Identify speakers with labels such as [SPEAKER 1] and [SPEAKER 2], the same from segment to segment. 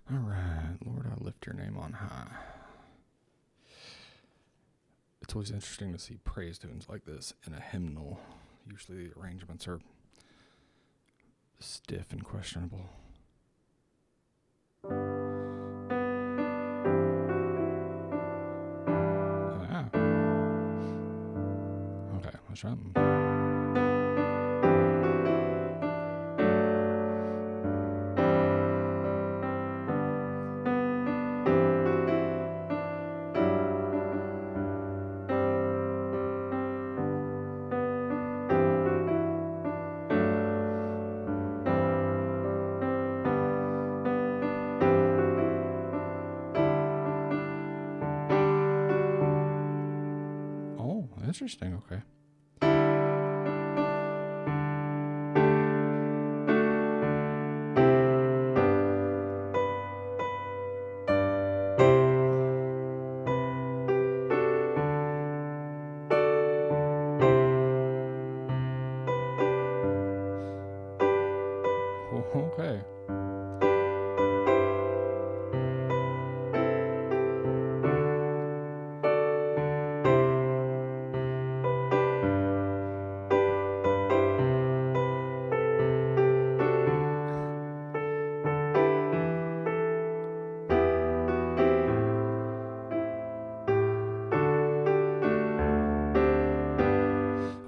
[SPEAKER 1] All right, Lord, I lift your name on high. It's always interesting to see praise tunes like this in a hymnal. Usually the arrangements are stiff and questionable. Ah. Okay, let's try them. Oh, interesting. Okay. Okay.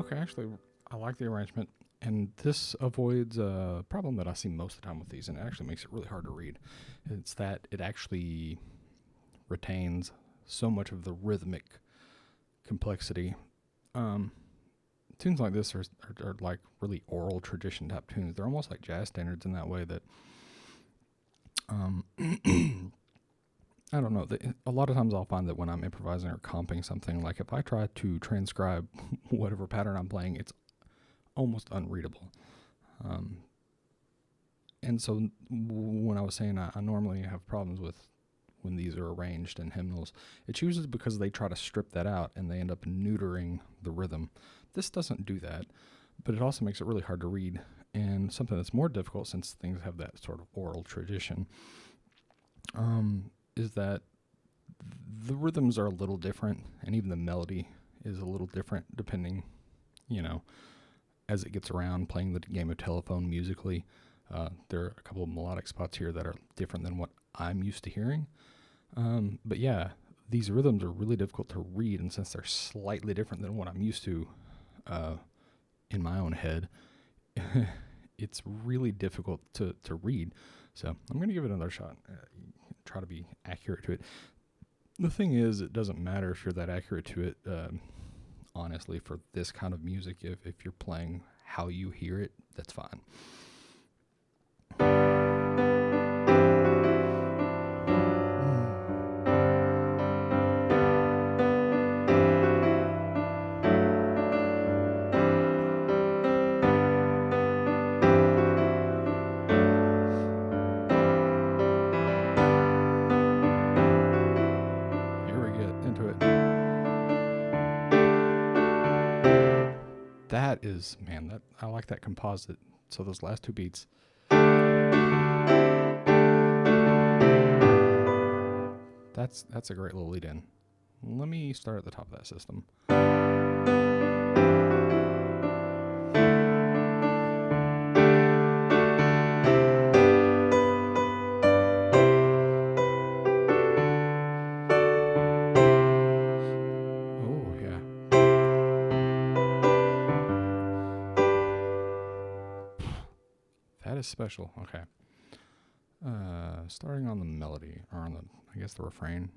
[SPEAKER 1] Okay, actually, I like the arrangement, and this avoids a problem that I see most of the time with these, and it actually makes it really hard to read. It's that it actually retains so much of the rhythmic complexity. Tunes like this are like really oral tradition type tunes. They're almost like jazz standards in that way that, I don't know. A lot of times I'll find that when I'm improvising or comping something, like if I try to transcribe whatever pattern I'm playing, it's almost unreadable. And so when I was saying I normally have problems with when these are arranged in hymnals, it's usually because they try to strip that out and they end up neutering the rhythm. This doesn't do that, but it also makes it really hard to read. And something that's more difficult, since things have that sort of oral tradition, is that the rhythms are a little different, and even the melody is a little different depending, as it gets around playing the game of telephone musically. There are a couple of melodic spots here that are different than what I'm used to hearing. But yeah, these rhythms are really difficult to read, and since they're slightly different than what I'm used to in my own head, it's really difficult to read. So I'm going to give it another shot. Try to be accurate to it. The thing is, it doesn't matter if you're that accurate to it, honestly, for this kind of music. If you're playing how you hear it, that's fine. Here we get into it. That is, man, that I like that composite. So those last two beats. That's a great little lead in. Let me start at the top of that system. Oh, yeah. That is special. Okay. Starting on the melody, or on I guess the refrain.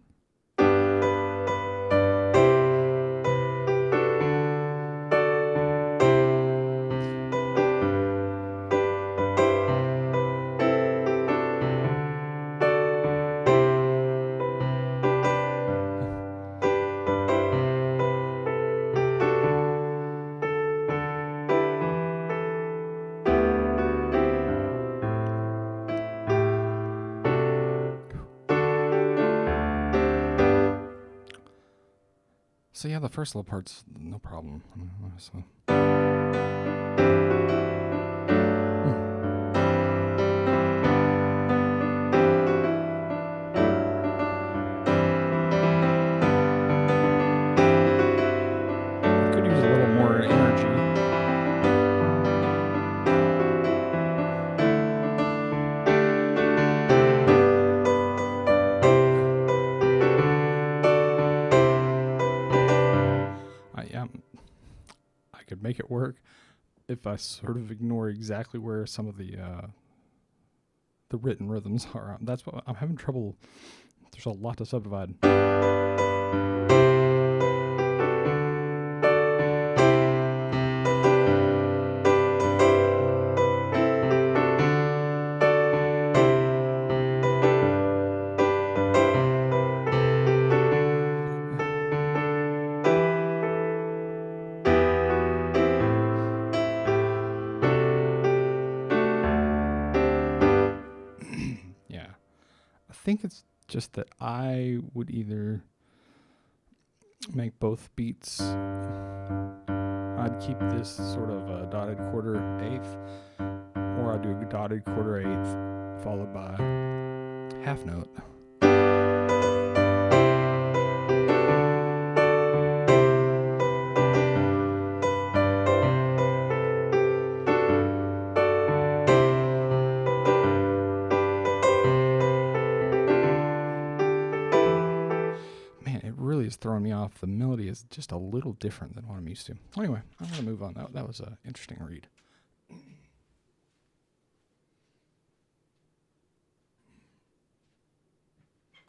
[SPEAKER 1] So yeah, the first little part's no problem. So. could make it work if I sort of ignore exactly where some of the written rhythms are. That's what I'm having trouble. There's a lot to subdivide. Yeah. I think it's just that I would either make both beats. I'd keep this sort of a dotted quarter eighth, or I'd do a dotted quarter eighth followed by half note. Man, it really is throwing me off. The melody is just a little different than what I'm used to. Anyway, I'm going to move on. That was an interesting read.